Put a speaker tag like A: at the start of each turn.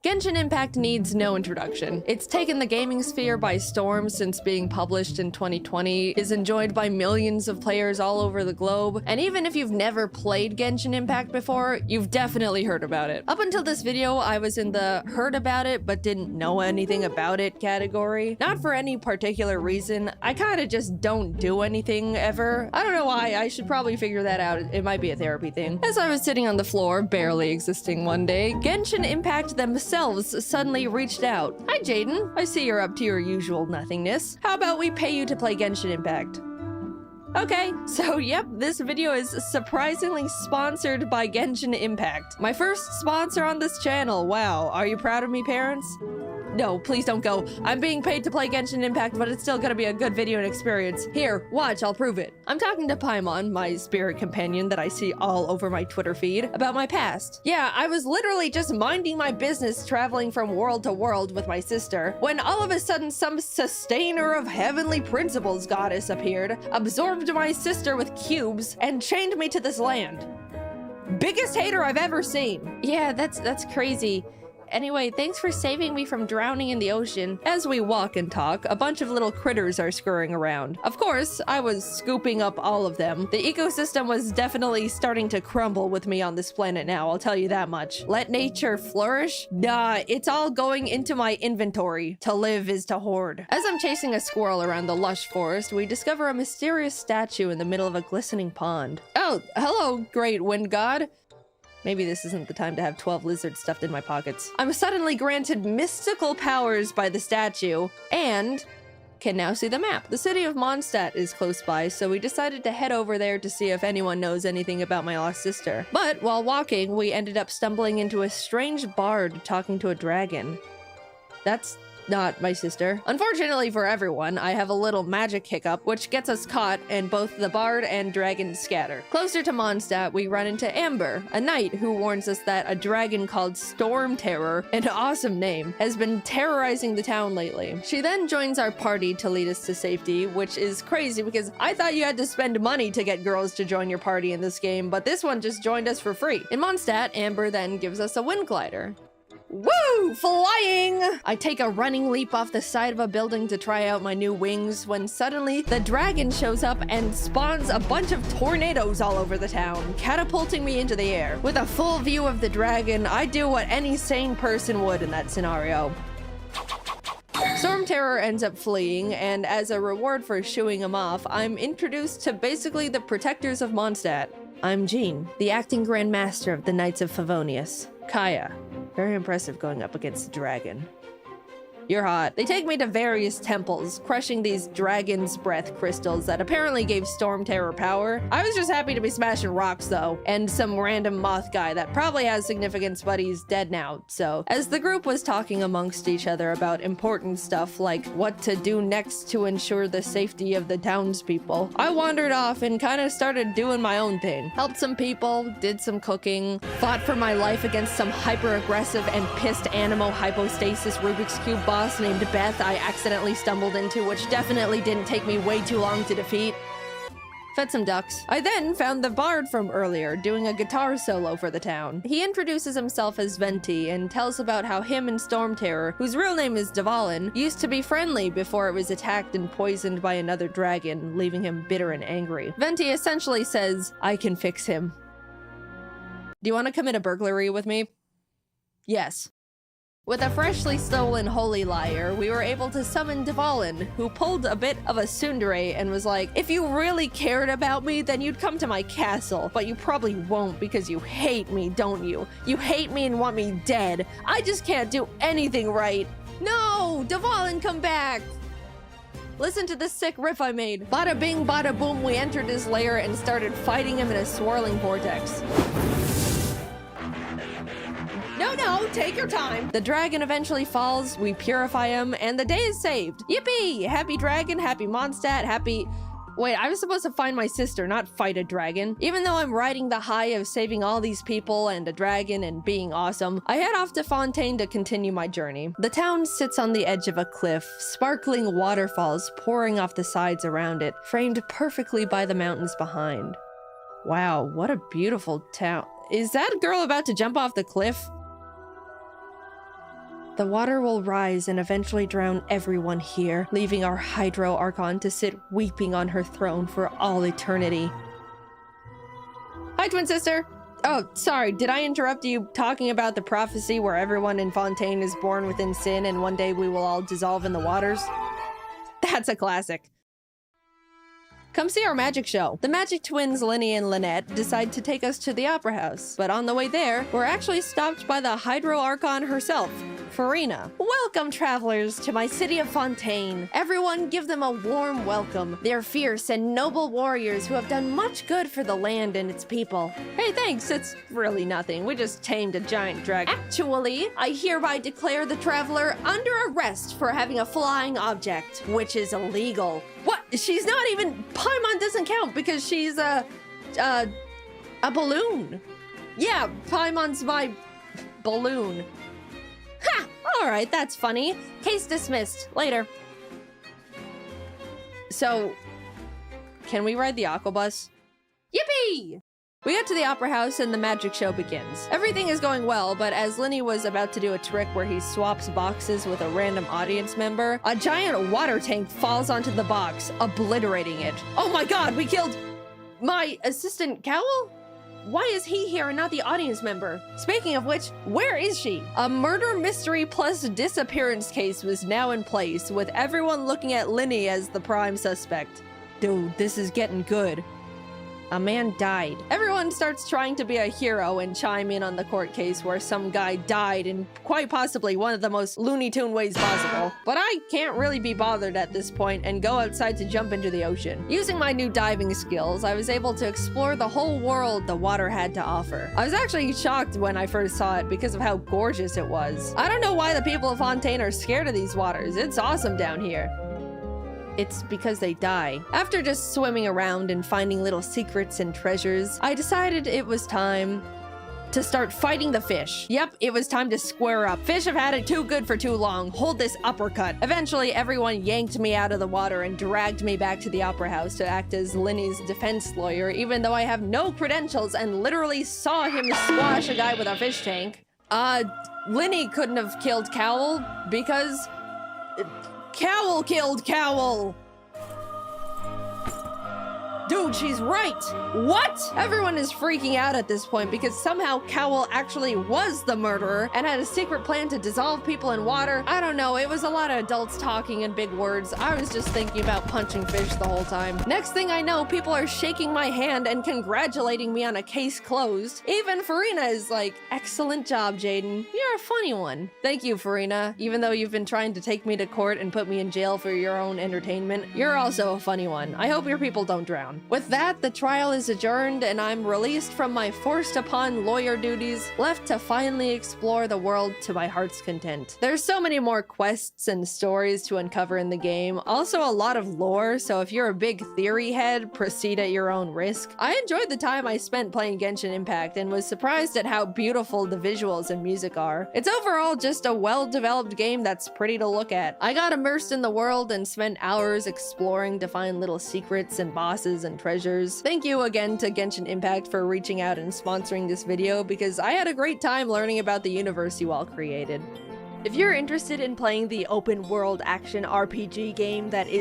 A: Genshin Impact needs no introduction. It's taken the gaming sphere by storm since being published in 2020, is enjoyed by millions of players all over the globe, and even if you've never played Genshin Impact before, you've definitely heard about it. Up until this video, I was in the heard about it but didn't know anything about it category. Not for any particular reason, I kinda just don't do anything ever. I don't know why, I should probably figure that out. It might be a therapy thing. As I was sitting on the floor, barely existing one day, Genshin Impact themselves suddenly reached out. Hi Jaiden, I see you're up to your usual nothingness. How about we pay you to play Genshin Impact? Okay, so yep, this video is surprisingly sponsored by Genshin Impact. My first sponsor on this channel, wow. Are you proud of me, parents? No, please don't go. I'm being paid to play Genshin Impact, but it's still gonna be a good video and experience. Here, watch, I'll prove it. I'm talking to Paimon, my spirit companion that I see all over my Twitter feed, about my past. Yeah, I was literally just minding my business traveling from world to world with my sister, when all of a sudden some sustainer of heavenly principles goddess appeared, absorbed my sister with cubes, and chained me to this land. Biggest hater I've ever seen. Yeah, that's crazy. Anyway, thanks for saving me from drowning in the ocean. As we walk and talk, a bunch of little critters are scurrying around. Of course, I was scooping up all of them. The ecosystem was definitely starting to crumble with me on this planet now, I'll tell you that much. Let nature flourish? Nah, it's all going into my inventory. To live is to hoard. As I'm chasing a squirrel around the lush forest, we discover a mysterious statue in the middle of a glistening pond. Oh, hello, great wind god. Maybe this isn't the time to have 12 lizards stuffed in my pockets. I'm suddenly granted mystical powers by the statue, and can now see the map. The city of Mondstadt is close by, so we decided to head over there to see if anyone knows anything about my lost sister. But while walking, we ended up stumbling into a strange bard talking to a dragon. That's not my sister. Unfortunately for everyone, I have a little magic hiccup, which gets us caught, and both the bard and dragon scatter. Closer to Mondstadt, we run into Amber, a knight who warns us that a dragon called Storm Terror, an awesome name, has been terrorizing the town lately. She then joins our party to lead us to safety, which is crazy because I thought you had to spend money to get girls to join your party in this game, but this one just joined us for free. In Mondstadt, Amber then gives us a wind glider. Woo! Flying! I take a running leap off the side of a building to try out my new wings when suddenly the dragon shows up and spawns a bunch of tornadoes all over the town, catapulting me into the air. With a full view of the dragon, I do what any sane person would in that scenario. Storm Terror ends up fleeing, and as a reward for shooing him off, I'm introduced to basically the protectors of Mondstadt. I'm Jean, the acting Grand Master of the Knights of Favonius. Kaya. Very impressive going up against a dragon. You're hot. They take me to various temples, crushing these dragon's breath crystals that apparently gave Storm Terror power. I was just happy to be smashing rocks though, and some random moth guy that probably has significance but he's dead now, so. As the group was talking amongst each other about important stuff like what to do next to ensure the safety of the townspeople, I wandered off and kind of started doing my own thing. Helped some people, did some cooking, fought for my life against some hyper-aggressive and pissed animo hypostasis Rubik's Cube boss named Beth I accidentally stumbled into, which definitely didn't take me way too long to defeat. Fed some ducks. I then found the bard from earlier doing a guitar solo for the town. He introduces himself as Venti and tells about how him and Storm Terror, whose real name is Dvalin, used to be friendly before it was attacked and poisoned by another dragon, leaving him bitter and angry. Venti essentially says, I can fix him. Do you want to commit a burglary with me? Yes. With a freshly stolen Holy Lyre, we were able to summon Dvalin, who pulled a bit of a tsundere and was like, if you really cared about me, then you'd come to my castle, but you probably won't because you hate me, don't you? You hate me and want me dead. I just can't do anything right. No! Dvalin, come back! Listen to this sick riff I made. Bada bing, bada boom, we entered his lair and started fighting him in a swirling vortex. No, take your time. The dragon eventually falls, we purify him, and the day is saved. Yippee! Happy dragon, happy Mondstadt, happy... Wait, I was supposed to find my sister, not fight a dragon. Even though I'm riding the high of saving all these people and a dragon and being awesome, I head off to Fontaine to continue my journey. The town sits on the edge of a cliff, sparkling waterfalls pouring off the sides around it, framed perfectly by the mountains behind. Wow, what a beautiful town. Is that girl about to jump off the cliff? The water will rise and eventually drown everyone here, leaving our Hydro Archon to sit weeping on her throne for all eternity. Hi, twin sister! Oh, sorry, did I interrupt you talking about the prophecy where everyone in Fontaine is born within sin and one day we will all dissolve in the waters? That's a classic. Come see our magic show. The magic twins Linny and Lynette decide to take us to the Opera House. But on the way there, we're actually stopped by the Hydro Archon herself, Farina. Welcome, travelers, to my city of Fontaine. Everyone give them a warm welcome. They're fierce and noble warriors who have done much good for the land and its people. Hey, thanks, it's really nothing. We just tamed a giant dragon. Actually, I hereby declare the traveler under arrest for having a flying object, which is illegal. What? She's not even... Paimon doesn't count because she's a balloon. Yeah, Paimon's my balloon. Ha! Alright, that's funny. Case dismissed. Later. So, can we ride the Aquabus? Yippee! We get to the Opera House and the magic show begins. Everything is going well, but as Linny was about to do a trick where he swaps boxes with a random audience member, a giant water tank falls onto the box, obliterating it. Oh my god, we killed my assistant Cowl? Why is he here and not the audience member? Speaking of which, where is she? A murder mystery plus disappearance case was now in place, with everyone looking at Linny as the prime suspect. Dude, this is getting good. A man died. Everyone starts trying to be a hero and chime in on the court case where some guy died in quite possibly one of the most Looney Tune ways possible. But I can't really be bothered at this point and go outside to jump into the ocean. Using my new diving skills, I was able to explore the whole world the water had to offer. I was actually shocked when I first saw it because of how gorgeous it was. I don't know why the people of Fontaine are scared of these waters. It's awesome down here. It's because they die. After just swimming around and finding little secrets and treasures, I decided it was time to start fighting the fish. Yep, it was time to square up. Fish have had it too good for too long. Hold this uppercut. Eventually, everyone yanked me out of the water and dragged me back to the Opera House to act as Linny's defense lawyer, even though I have no credentials and literally saw him squash a guy with a fish tank. Linny couldn't have killed Cowl because... Cowl killed Cowl! Dude, she's right! What? Everyone is freaking out at this point because somehow Cowl actually was the murderer and had a secret plan to dissolve people in water. I don't know, it was a lot of adults talking in big words. I was just thinking about punching fish the whole time. Next thing I know, people are shaking my hand and congratulating me on a case closed. Even Farina is like, excellent job, Jaden. You're a funny one. Thank you, Farina. Even though you've been trying to take me to court and put me in jail for your own entertainment, you're also a funny one. I hope your people don't drown. With that, the trial is adjourned and I'm released from my forced upon lawyer duties, left to finally explore the world to my heart's content. There's so many more quests and stories to uncover in the game, also a lot of lore, so if you're a big theory head, proceed at your own risk. I enjoyed the time I spent playing Genshin Impact and was surprised at how beautiful the visuals and music are. It's overall just a well-developed game that's pretty to look at. I got immersed in the world and spent hours exploring to find little secrets and bosses and treasures. Thank you again to Genshin Impact for reaching out and sponsoring this video because I had a great time learning about the universe you all created. If you're interested in playing the open world action RPG game that is